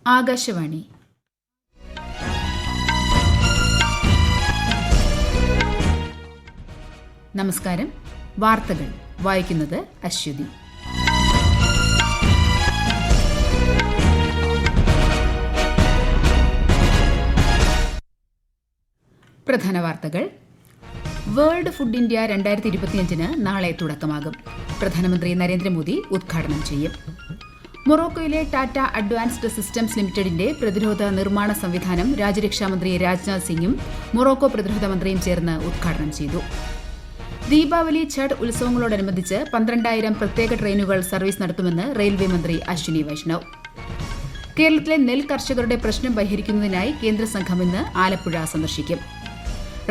ആകാശവാണി. നമസ്കാരം. വാർത്തകൾ വായിക്കുന്നത് അശ്വതി. പ്രധാന വാർത്തകൾ. വേൾഡ് ഫുഡ് ഇന്ത്യ 2025 നാളെ തുടക്കമാകും. പ്രധാനമന്ത്രി നരേന്ദ്രമോദി ഉദ്ഘാടനം ചെയ്യും. മൊറോക്കോയിലെ ടാറ്റ അഡ്വാൻസ്ഡ് സിസ്റ്റംസ് ലിമിറ്റഡിന്റെ പ്രതിരോധ നിർമ്മാണ സംവിധാനം രാജ്യരക്ഷാമന്ത്രി രാജ്നാഥ് സിംഗും മൊറോക്കോ പ്രതിരോധ മന്ത്രിയും ചേർന്ന് ഉദ്ഘാടനം ചെയ്തു. ദീപാവലി ഛഠ് ഉത്സവങ്ങളോടനുബന്ധിച്ച് 12,000 പ്രത്യേക ട്രെയിനുകൾ സർവീസ് നടത്തുമെന്ന് റെയിൽവേ മന്ത്രി അശ്വിനി വൈഷ്ണവ്. കേരളത്തിലെ നെൽ കർഷകരുടെ പ്രശ്നം പരിഹരിക്കുന്നതിനായി കേന്ദ്ര സംഘം ഇന്ന് ആലപ്പുഴ സന്ദർശിക്കും.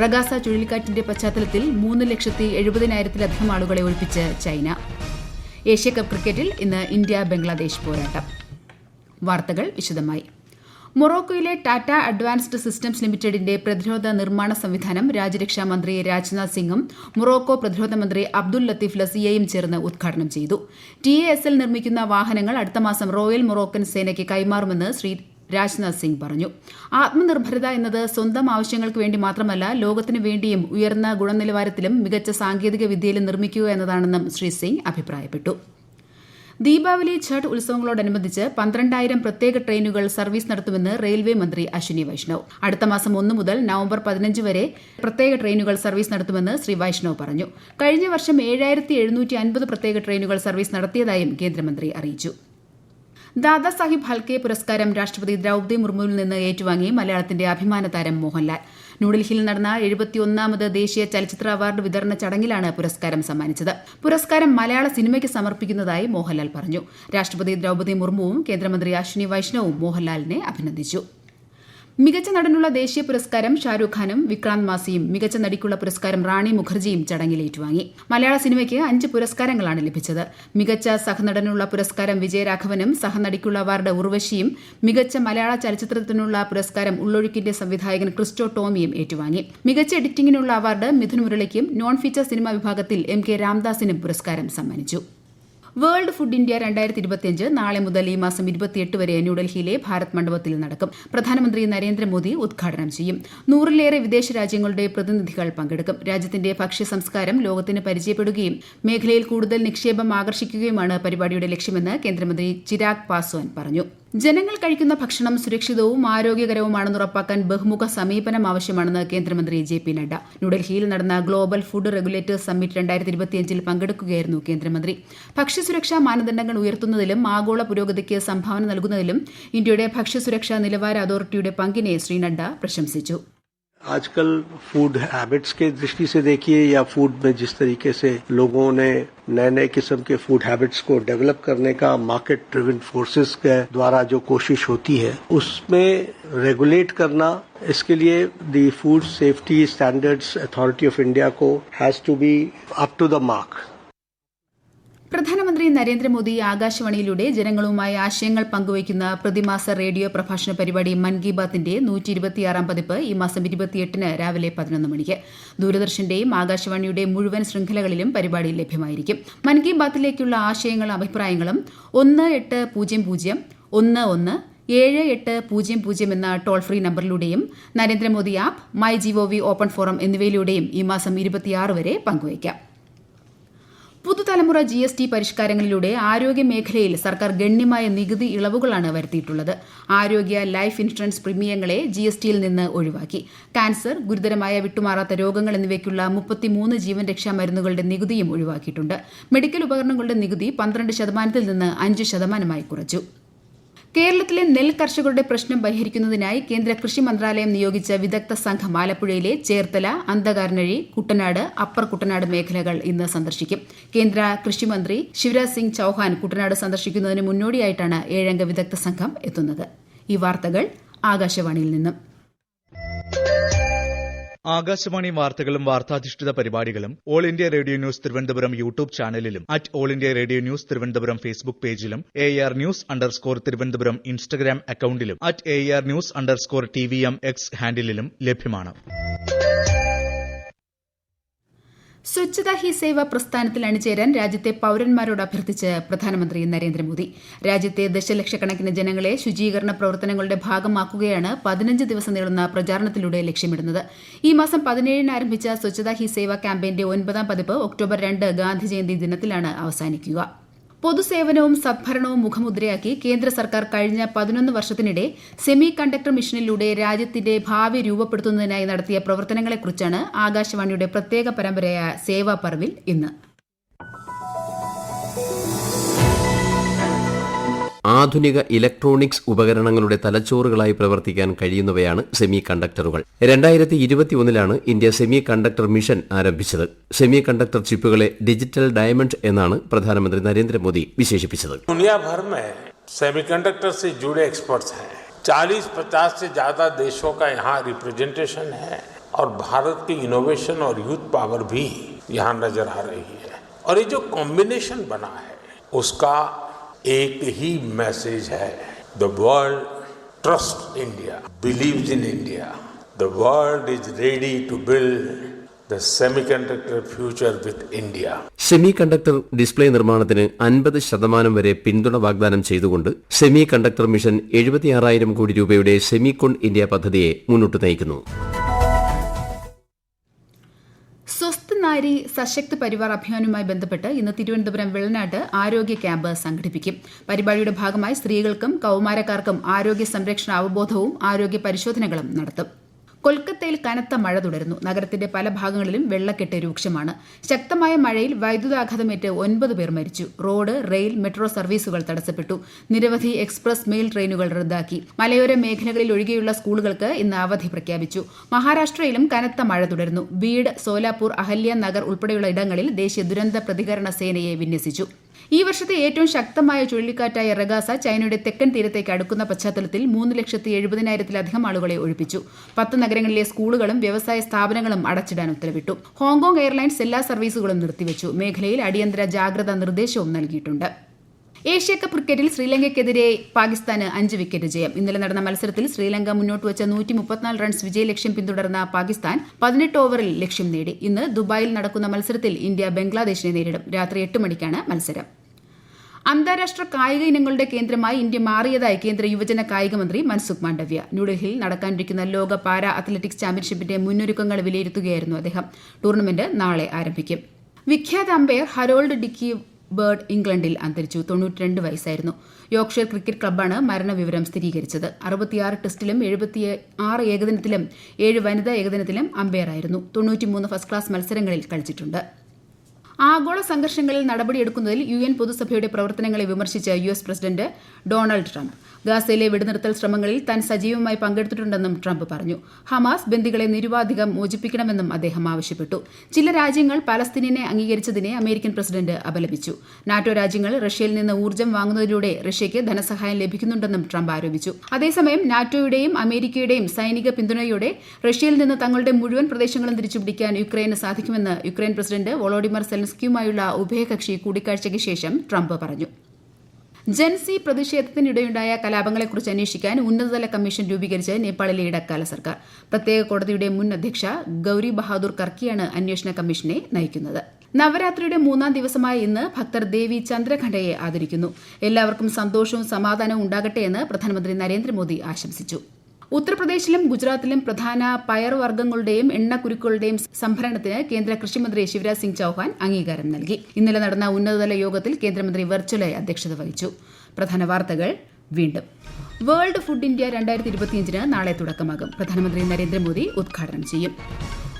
റഗാസ ചുഴലിക്കാറ്റിന്റെ പശ്ചാത്തലത്തിൽ 3,70,000-ലധികം ആളുകളെ ഒഴിപ്പിച്ച് ചൈന. ഏഷ്യാകപ്പ് ക്രിക്കറ്റിൽ ഇന്ന് ഇന്ത്യ ബംഗ്ലാദേശ് പോരാട്ടം. വാർത്തകൾ വിശദമായി. മൊറോക്കോയിലെ ടാറ്റ അഡ്വാൻസ്ഡ് സിസ്റ്റംസ് ലിമിറ്റഡിന്റെ പ്രതിരോധ നിർമ്മാണ സംവിധാനം രാജ്യരക്ഷാമന്ത്രി രാജ്നാഥ് സിംഗും മൊറോക്കോ പ്രതിരോധ മന്ത്രി അബ്ദുൽ ലത്തീഫ് ലസിയയും ചേർന്ന് ഉദ്ഘാടനം ചെയ്തു. TASL നിർമ്മിക്കുന്ന വാഹനങ്ങൾ അടുത്ത മാസം റോയൽ മൊറോക്കൻ സേനയ്ക്ക് കൈമാറുമെന്ന് ശ്രീ രാജ്നാഥ് സിംഗ് പറഞ്ഞു. ആത്മനിർഭരത എന്നത് സ്വന്തം ആവശ്യങ്ങൾക്ക് വേണ്ടി മാത്രമല്ല, ലോകത്തിനു വേണ്ടിയും ഉയർന്ന ഗുണനിലവാരത്തിലും മികച്ച സാങ്കേതിക വിദ്യയിലും നിർമ്മിക്കുക എന്നതാണെന്നും ശ്രീ സിംഗ് അഭിപ്രായപ്പെട്ടു. ദീപാവലി ഛഠ് ഉത്സവങ്ങളോടനുബന്ധിച്ച് 12,000 പ്രത്യേക ട്രെയിനുകൾ സർവീസ് നടത്തുമെന്ന് റെയിൽവേ മന്ത്രി അശ്വിനി വൈഷ്ണവ്. അടുത്ത മാസം 1 മുതൽ നവംബർ 15 വരെ പ്രത്യേക ട്രെയിനുകൾ സർവീസ് നടത്തുമെന്ന് ശ്രീ വൈഷ്ണവ് പറഞ്ഞു. കഴിഞ്ഞ വർഷം 7,750 പ്രത്യേക ട്രെയിനുകൾ സർവീസ് നടത്തിയതായും കേന്ദ്രമന്ത്രി അറിയിച്ചു. ദാദാസാഹിബ് ഫാൽക്കെ പുരസ്കാരം രാഷ്ട്രപതി ദ്രൌപദി മുർമുവിൽ നിന്ന് ഏറ്റുവാങ്ങി മലയാളത്തിന്റെ അഭിമാന താരം മോഹൻലാൽ. ന്യൂഡൽഹിയിൽ നടന്ന 71ാമത് ദേശീയ ചലച്ചിത്ര അവാർഡ് വിതരണ ചടങ്ങിലാണ് പുരസ്കാരം സമ്മാനിച്ചത്. പുരസ്കാരം മലയാള സിനിമയ്ക്ക് സമർപ്പിക്കുന്നതായി മോഹൻലാൽ പറഞ്ഞു. രാഷ്ട്രപതി ദ്രൌപദി മുർമുവും കേന്ദ്രമന്ത്രി അശ്വിനി വൈഷ്ണവും മോഹൻലാലിനെ അഭിനന്ദിച്ചു. മികച്ച നടനുള്ള ദേശീയ പുരസ്കാരം ഷാരൂഖ് ഖാനും വിക്രാന്ത് മാസിയും, മികച്ച നടിക്കുള്ള പുരസ്കാരം റാണി മുഖർജിയും ചടങ്ങിൽ ഏറ്റുവാങ്ങി. മലയാള സിനിമയ്ക്ക് 5 പുരസ്കാരങ്ങളാണ് ലഭിച്ചത്. മികച്ച സഹനടനുള്ള പുരസ്കാരം വിജയരാഘവനും സഹനടിക്കുള്ള അവാർഡ് ഉർവശിയും, മികച്ച മലയാള ചലച്ചിത്രത്തിനുള്ള പുരസ്കാരം ഉള്ളൊഴുക്കിന്റെ സംവിധായകൻ ക്രിസ്റ്റോ ടോമിയും ഏറ്റുവാങ്ങി. മികച്ച എഡിറ്റിംഗിനുള്ള അവാർഡ് മിഥുൻ മുരളിക്കും നോൺ ഫീച്ചർ സിനിമ വിഭാഗത്തിൽ MK രാംദാസിനും പുരസ്കാരം സമ്മാനിച്ചു. വേൾഡ് ഫുഡ് ഇന്ത്യ 2025 നാളെ മുതൽ ഈ മാസം 28 വരെ ന്യൂഡൽഹിയിലെ ഭാരത് മണ്ഡപത്തിൽ നടക്കും. പ്രധാനമന്ത്രി നരേന്ദ്രമോദി ഉദ്ഘാടനം ചെയ്യും. 100-ലേറെ വിദേശ രാജ്യങ്ങളുടെ പ്രതിനിധികൾ പങ്കെടുക്കും. രാജ്യത്തിന്റെ ഭക്ഷ്യ സംസ്കാരം ലോകത്തിന് പരിചയപ്പെടുകയും മേഖലയിൽ കൂടുതൽ നിക്ഷേപം ആകർഷിക്കുകയുമാണ് പരിപാടിയുടെ ലക്ഷ്യമെന്ന് കേന്ദ്രമന്ത്രി ചിരാഗ് പാസ്വാൻ പറഞ്ഞു. ജനങ്ങൾ കഴിക്കുന്ന ഭക്ഷണം സുരക്ഷിതവും ആരോഗ്യകരവുമാണെന്ന് ഉറപ്പാക്കാൻ ബഹുമുഖ സമീപനം ആവശ്യമാണെന്ന് കേന്ദ്രമന്ത്രി JP നഡ്ഡ. ന്യൂഡൽഹിയിൽ നടന്ന ഗ്ലോബൽ ഫുഡ് റെഗുലേറ്റേഴ്സ് സമ്മിറ്റ് 2025 പങ്കെടുക്കുകയായിരുന്നു കേന്ദ്രമന്ത്രി. ഭക്ഷ്യസുരക്ഷാ മാനദണ്ഡങ്ങൾ ഉയർത്തുന്നതിലും ആഗോള പുരോഗതിക്ക് സംഭാവന നൽകുന്നതിലും ഇന്ത്യയുടെ ഭക്ഷ്യസുരക്ഷാ നിലവാര അതോറിറ്റിയുടെ പങ്കിനെ ശ്രീ നഡ്ഡ പ്രശംസിച്ചു. आजकल फूड हैबिट्स के दृष्टि से देखिए या फूड में जिस तरीके से लोगों ने नए नए किस्म के फूड हैबिट्स को डेवलप करने का मार्केट ड्रिवन फोर्सेस के द्वारा जो कोशिश होती है, उसमें रेगुलेट करना, इसके लिए the food safety standards authority of India को has to be up to the mark. പ്രധാനമന്ത്രി നരേന്ദ്രമോദി ആകാശവാണിയിലൂടെ ജനങ്ങളുമായി ആശയങ്ങൾ പങ്കുവയ്ക്കുന്ന പ്രതിമാസ റേഡിയോ പ്രഭാഷണ പരിപാടി മൻ കി ബാത്തിന്റെ 126ാം പതിപ്പ് ഈ മാസം 28-ന് രാവിലെ 11 മണിക്ക് ദൂരദർശന്റെയും ആകാശവാണിയുടെ മുഴുവൻ ശൃംഖലകളിലും പരിപാടി ലഭ്യമായിരിക്കും. മൻ കി ബാത്തിലേക്കുള്ള ആശയങ്ങളും അഭിപ്രായങ്ങളും 1800-11-7800 എന്ന toll free നമ്പറിലൂടെയും Narendra Modi app, MyGov open forum എന്നിവയിലൂടെയും ഈ മാസം 26 വരെ പങ്കുവയ്ക്കാം. പുതുതലമുറ GST പരിഷ്കാരങ്ങളിലൂടെ ആരോഗ്യ മേഖലയിൽ സർക്കാർ ഗണ്യമായ നികുതി ഇളവുകളാണ് വരുത്തിയിട്ടുള്ളത്. ആരോഗ്യ ലൈഫ് ഇൻഷുറൻസ് പ്രീമിയങ്ങളെ GSTയിൽ നിന്ന് ഒഴിവാക്കി. ക്യാൻസർ, ഗുരുതരമായ വിട്ടുമാറാത്ത രോഗങ്ങൾ എന്നിവയ്ക്കുള്ള 33 ജീവൻ രക്ഷാ മരുന്നുകളുടെ നികുതിയും ഒഴിവാക്കിയിട്ടുണ്ട്. മെഡിക്കൽ ഉപകരണങ്ങളുടെ നികുതി 12% നിന്ന് 5% കുറച്ചു. കേരളത്തിലെ നെൽ കർഷകരുടെ പ്രശ്നം പരിഹരിക്കുന്നതിനായി കേന്ദ്ര കൃഷി മന്ത്രാലയം നിയോഗിച്ച വിദഗ്ധ സംഘം ആലപ്പുഴയിലെ ചേർത്തല, അന്തകാർനഴി, കുട്ടനാട്, അപ്പർ കുട്ടനാട് മേഖലകൾ ഇന്ന് സന്ദർശിക്കും. കേന്ദ്ര കൃഷിമന്ത്രി ശിവരാജ് സിംഗ് ചൌഹാൻ കുട്ടനാട് സന്ദർശിക്കുന്നതിന് മുന്നോടിയായിട്ടാണ് 7-അംഗ വിദഗ്ധ സംഘം എത്തുന്നത്. ഈ വാർത്തകൾ ആകാശവാണിയിൽ നിന്നും. ആകാശവാണി വാർത്തകളും വാർത്താധിഷ്ഠിത പരിപാടികളും All India Radio News Thiruvananthapuram YouTube ചാനലിലും All India Radio News Thiruvananthapuram Facebook പേജിലും AR_News_തിരുവനന്തപുരം ഇൻസ്റ്റഗ്രാം അക്കൌണ്ടിലും AR_News_TVM X ഹാൻഡിലും ലഭ്യമാണ്. സ്വച്ഛതാ ഹി സേവ പ്രസ്ഥാനത്തിൽ അണിചേരാൻ രാജ്യത്തെ പൌരന്മാരോട് അഭ്യർത്ഥിച്ച് പ്രധാനമന്ത്രി നരേന്ദ്രമോദി. രാജ്യത്തെ ദശലക്ഷക്കണക്കിന് ജനങ്ങളെ ശുചീകരണ പ്രവർത്തനങ്ങളുടെ ഭാഗമാക്കുകയാണ് 15 ദിവസം നീളുന്ന പ്രചാരണത്തിലൂടെ ലക്ഷ്യമിടുന്നത്. ഈ മാസം 17 ആരംഭിച്ച സ്വച്ഛതാ ഹി സേവ ക്യാമ്പയിന്റെ 9ാം പതിപ്പ് ഒക്ടോബർ 2 ഗാന്ധി ജയന്തി ദിനത്തിലാണ് അവസാനിക്കുക. പൊതുസേവനവും സദ്ഭരണവും മുഖമുദ്രയാക്കി കേന്ദ്ര സർക്കാർ കഴിഞ്ഞ 11 വർഷത്തിനിടെ സെമി കണ്ടക്ടർ മിഷനിലൂടെ രാജ്യത്തിന്റെ ഭാവി രൂപപ്പെടുത്തുന്നതിനായി നടത്തിയ പ്രവർത്തനങ്ങളെക്കുറിച്ചാണ് ആകാശവാണിയുടെ പ്രത്യേക പരമ്പരയായ സേവാ പർവിൽ ഇന്ന്. ആധുനിക ഇലക്ട്രോണിക്സ് ഉപകരണങ്ങളുടെ തലച്ചോറുകളായി പ്രവർത്തിക്കാൻ കഴിയുന്നവയാണ് semi കണ്ടക്ടറുകൾ. 2021 India semi conductor mission ആരംഭിച്ചത്. സെമി കണ്ടക്ടർ ചിപ്പുകളെ ഡിജിറ്റൽ ഡയമണ്ട് എന്നാണ് പ്രധാനമന്ത്രി നരേന്ദ്രമോദി വിശേഷിപ്പിച്ചത്. दुनियाभर में सेमीकंडक्टर से जुड़े एक्सपर्ट्स हैं. 40-50 से ज्यादा देशों का यहाँ रिप्रेजेंटेशन है और भारत की इनोवेशन और यूथ पावर भी यहाँ नजर आ रही है. और ये जो कॉम्बिनेशन बना है उसका एक ही मैसेज है. The world trusts India, believes in India. The world is ready to build the semiconductor future with India. Semi conductor display നിർമ്മാണത്തിന് 50% വരെ പിന്തുണ വാഗ്ദാനം ചെയ്തുകൊണ്ട് സെമി കണ്ടക്ടർ മിഷൻ 76,000 കോടി രൂപയുടെ സെമികോൺ ഇന്ത്യ പദ്ധതിയെ മുന്നോട്ട് നയിക്കുന്നു. സ്വസ്ഥ് നാരി സശക്ത് പരിവാർ അഭിയാനുമായി ബന്ധപ്പെട്ട് ഇന്ന് തിരുവനന്തപുരം വെള്ളനാട്ട് ആരോഗ്യ ക്യാമ്പ് സംഘടിപ്പിക്കും. പരിപാടിയുടെ ഭാഗമായി സ്ത്രീകൾക്കും കൌമാരക്കാർക്കും ആരോഗ്യ സംരക്ഷണ അവബോധവും ആരോഗ്യ പരിശോധനകളും നടത്തും. കൊൽക്കത്തയിൽ കനത്ത മഴ തുടരുന്നു. നഗരത്തിന്റെ പല ഭാഗങ്ങളിലും വെള്ളക്കെട്ട് രൂക്ഷമാണ്. ശക്തമായ മഴയിൽ വൈദ്യുതാഘാതമേറ്റ് 9 പേർ മരിച്ചു. റോഡ്, റെയിൽ, മെട്രോ സർവീസുകൾ തടസ്സപ്പെട്ടു. നിരവധി എക്സ്പ്രസ് മെയിൽ ട്രെയിനുകൾ റദ്ദാക്കി. മലയോര മേഖലകളിൽ ഒഴികെയുള്ള സ്കൂളുകൾക്ക് ഇന്ന് അവധി പ്രഖ്യാപിച്ചു. മഹാരാഷ്ട്രയിലും കനത്ത മഴ തുടരുന്നു. ബീഡ്, സോലാപൂർ, അഹല്യ നഗർ ഉൾപ്പെടെയുള്ള ഇടങ്ങളിൽ ദേശീയ ദുരന്ത പ്രതികരണ സേനയെ വിന്യസിച്ചു. ഈ വർഷത്തെ ഏറ്റവും ശക്തമായ ചുഴലിക്കാറ്റായ റഗാസ ചൈനയുടെ തെക്കൻ തീരത്തേക്ക് അടുക്കുന്ന പശ്ചാത്തലത്തിൽ 3,70,000-ലധികം ആളുകളെ ഒഴിപ്പിച്ചു. 10 നഗരങ്ങളിലെ സ്കൂളുകളും വ്യവസായ സ്ഥാപനങ്ങളും അടച്ചിടാൻ ഉത്തരവിട്ടു. ഹോങ്കോങ് എയർലൈൻസ് എല്ലാ സർവീസുകളും നിർത്തിവച്ചു. മേഖലയിൽ അടിയന്തര ജാഗ്രതാ നിർദ്ദേശവും നൽകിയിട്ടുണ്ട്. ഏഷ്യാകപ്പ് ക്രിക്കറ്റിൽ ശ്രീലങ്കയ്ക്കെതിരെ പാകിസ്ഥാന് 5 വിക്കറ്റ് ജയം. ഇന്നലെ നടന്ന മത്സരത്തിൽ ശ്രീലങ്ക മുന്നോട്ടുവച്ച 134 റൺസ് വിജയലക്ഷ്യം പിന്തുടർന്ന പാകിസ്ഥാൻ 18 ഓവറിൽ ലക്ഷ്യം നേടി. ഇന്ന് ദുബായിൽ നടക്കുന്ന മത്സരത്തിൽ ഇന്ത്യ ബംഗ്ലാദേശിനെ നേരിടും. രാത്രി 8 മണിക്കാണ് മത്സരം. അന്താരാഷ്ട്ര കായിക ഇനങ്ങളുടെ കേന്ദ്രമായി ഇന്ത്യ മാറിയതായി കേന്ദ്ര യുവജന കായിക മന്ത്രി മൻസുഖ് മാണ്ഡവ്യ. ന്യൂഡൽഹിയിൽ നടക്കാനിരിക്കുന്ന ലോക പാരാ അത്ലറ്റിക്സ് ചാമ്പ്യൻഷിപ്പിന്റെ മുന്നൊരുക്കങ്ങൾ വിലയിരുത്തുകയായിരുന്നു അദ്ദേഹം. ടൂർണമെന്റ് നാളെ ആരംഭിക്കും. വിഖ്യാത അമ്പയർ ഹരോൾഡ് ഡിക്കി ബേർഡ് ഇംഗ്ലണ്ടിൽ അന്തരിച്ചു. 92 വയസ്സായിരുന്നു. യോർക്ക്ഷയർ ക്രിക്കറ്റ് ക്ലബ്ബാണ് മരണവിവരം സ്ഥിരീകരിച്ചത്. 66 ടെസ്റ്റിലും 76 ഏകദിനത്തിലും 7 വനിതാ ഏകദിനത്തിലും അമ്പയറായിരുന്നു. 93 ഫസ്റ്റ് ക്ലാസ് മത്സരങ്ങളിൽ കളിച്ചിട്ടുണ്ട്. ആഗോള സംഘർഷങ്ങളിൽ നടപടിയെടുക്കുന്നതിൽ UN പൊതുസഭയുടെ പ്രവർത്തനങ്ങളെ വിമർശിച്ച US പ്രസിഡന്റ് ഡൊണാൾഡ് ട്രംപ്. ഗാസയിലെ വെടിനിർത്തൽ ശ്രമങ്ങളിൽ താൻ സജീവമായി പങ്കെടുത്തിട്ടുണ്ടെന്നും ട്രംപ് പറഞ്ഞു. ഹമാസ് ബന്ദികളെ നിരുപാധികം മോചിപ്പിക്കണമെന്നും അദ്ദേഹം ആവശ്യപ്പെട്ടു. ചില രാജ്യങ്ങൾ പലസ്തീനിനെ അംഗീകരിച്ചതിനെ അമേരിക്കൻ പ്രസിഡന്റ് അപലപിച്ചു. നാറ്റോ രാജ്യങ്ങൾ റഷ്യയിൽ നിന്ന് ഊർജ്ജം വാങ്ങുന്നതിലൂടെ റഷ്യയ്ക്ക് ധനസഹായം ലഭിക്കുന്നുണ്ടെന്നും ട്രംപ് ആരോപിച്ചു. അതേസമയം നാറ്റോയുടെയും അമേരിക്കയുടെയും സൈനിക പിന്തുണയോടെ റഷ്യയിൽ നിന്ന് തങ്ങളുടെ മുഴുവൻ പ്രദേശങ്ങളും തിരിച്ചുപിടിക്കാൻ യുക്രൈന് സാധിക്കുമെന്ന് യുക്രൈൻ പ്രസിഡന്റ് വോളോഡിമർ സെലൻസ്കിയുമായുള്ള ഉഭയകക്ഷി കൂടിക്കാഴ്ചയ്ക്ക് ശേഷം ട്രംപ് പറഞ്ഞു. ജൻസി പ്രതിഷേധത്തിനിടെയുണ്ടായ കലാപങ്ങളെക്കുറിച്ച് അന്വേഷിക്കാൻ ഉന്നതതല കമ്മീഷൻ രൂപീകരിച്ച് നേപ്പാളിലെ ഇടക്കാല സർക്കാർ. പ്രത്യേക കോടതിയുടെ മുൻ അധ്യക്ഷ ഗൌരി ബഹാദൂർ കർക്കിയാണ് അന്വേഷണ കമ്മീഷനെ നയിക്കുന്നത്. നവരാത്രിയുടെ 3ാം ദിവസമായ ഇന്ന് ഭക്തർ ദേവി ചന്ദ്രഘണ്ഠയെ ആദരിക്കുന്നു. എല്ലാവർക്കും സന്തോഷവും സമാധാനവും ഉണ്ടാകട്ടെയെന്ന് പ്രധാനമന്ത്രി നരേന്ദ്രമോദി ആശംസിച്ചു. ഉത്തർപ്രദേശിലും ഗുജറാത്തിലും പ്രധാന പയർവർഗ്ഗങ്ങളുടെയും എണ്ണക്കുരുക്കളുടെയും സംഭരണത്തിന് കേന്ദ്ര കൃഷിമന്ത്രി ശിവരാജ് സിംഗ് ചൌഹാൻ അംഗീകാരം നൽകി. ഇന്നലെ നടന്ന ഉന്നതതല യോഗത്തിൽ കേന്ദ്രമന്ത്രി വെർച്വലായി അധ്യക്ഷത വഹിച്ചു. പ്രധാന വാർത്തകൾ വീണ്ടും. വേൾഡ് ഫുഡ് ഇന്ത്യ 2025 നാളെ തുടക്കമാകും. പ്രധാനമന്ത്രി നരേന്ദ്രമോദി ഉദ്ഘാടനം ചെയ്യും.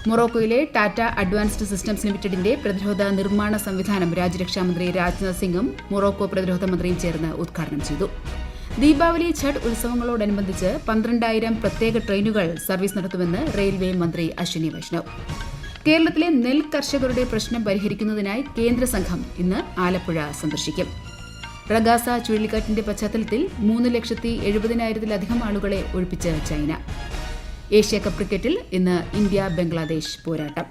മൊറോക്കോയിലെ ടാറ്റ അഡ്വാൻസ്ഡ് സിസ്റ്റംസ് ലിമിറ്റഡിന്റെ പ്രതിരോധ നിർമ്മാണ സംവിധാനം രാജ്യരക്ഷാമന്ത്രി രാജ്നാഥ് സിംഗും മൊറോക്കോ പ്രതിരോധ മന്ത്രിയും ചേർന്ന് ഉദ്ഘാടനം ചെയ്തു. ദീപാവലി ഛഠ് ഉത്സവങ്ങളോടനുബന്ധിച്ച് 12,000 പ്രത്യേക ട്രെയിനുകൾ സർവീസ് നടത്തുമെന്ന് റെയിൽവേ മന്ത്രി അശ്വിനി വൈഷ്ണവ്. കേരളത്തിലെ നെൽ കർഷകരുടെ പ്രശ്നം പരിഹരിക്കുന്നതിനായി കേന്ദ്ര സംഘം ഇന്ന് ആലപ്പുഴ സന്ദർശിക്കും. റഗാസ ചുഴലിക്കാറ്റിന്റെ പശ്ചാത്തലത്തിൽ 3,70,000-ലധികം ആളുകളെ ഒഴിപ്പിച്ച് ചൈന. ഏഷ്യാകപ്പ് ക്രിക്കറ്റിൽ ഇന്ന് ഇന്ത്യ ബംഗ്ലാദേശ് പോരാട്ടം.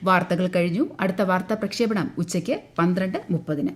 വാർത്തകൾ കഴിഞ്ഞു. അടുത്ത വാർത്താ പ്രക്ഷേപണം ഉച്ചയ്ക്ക് 12:30.